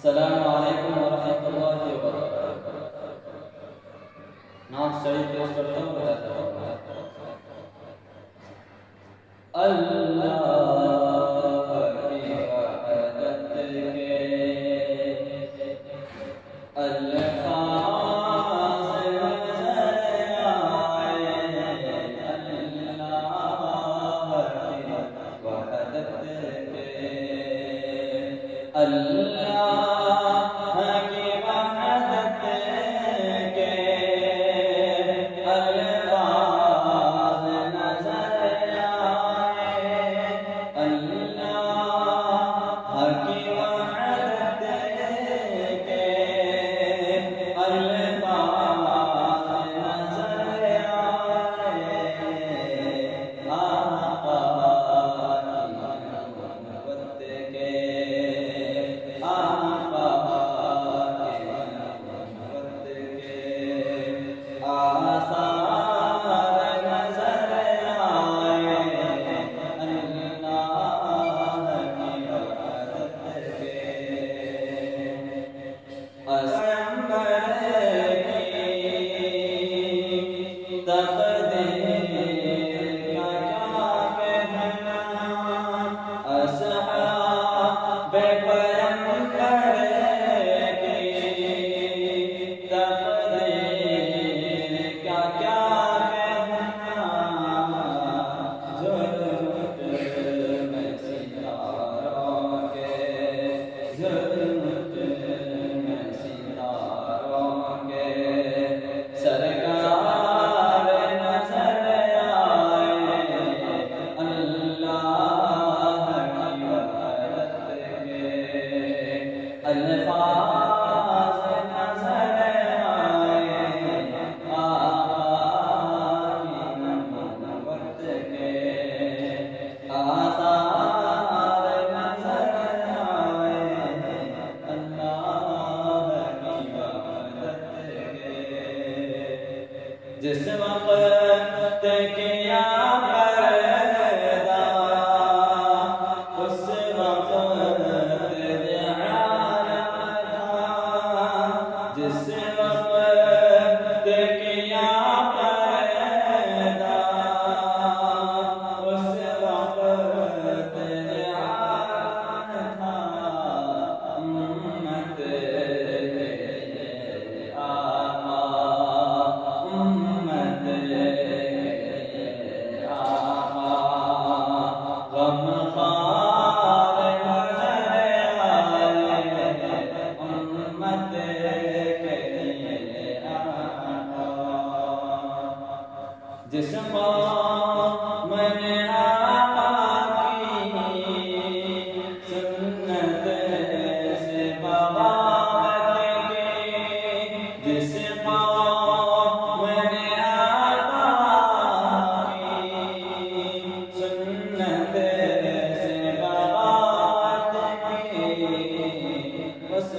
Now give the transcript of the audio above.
अस्सलामु अलैकुम वरहमतुल्लाहि वबरकातुहू। नाम शरीफ पेश करता हूँ, बताता हूँ। अल्लाह की वहदत के अल्फाज़ नज़र आए, अल्लाह की वहदत के अल्लाह की वहदत के अल्फाज़ नज़र आए, अल्लाह की वहदत के अल्फाज़ नज़र आए। आका की मोहब्बत के आसार नज़र आए, अल्लाह की वहदत के पैगंबर की तक़दीर का क्या कहना, असहाबे पैगंबर की तक़दीर का क्या कहना, ज़ुल्फ़ में सितारों के, ज़ुल्फ़ में सितारों के सरकार नज़र आए, अल्लाह की वहदत के अल्फाज़ नज़र आए, आका की मोहब्बत के आसार नज़र आए, अल्लाह की वहदत के। जिस वक़्त किया पर्दा, उस वक़्त ध्यान था, जिस वक़्त किया पर्दा, उस वक़्त ध्यान था, उम्मत के आका, उम्मत के आका, गमख़ार नज़र आए, उम्मत के आका। जिस कौम ने आका की सुन्नत से बगावत की, जिस कौम ने आका की सुन्नत से बगावत की, उस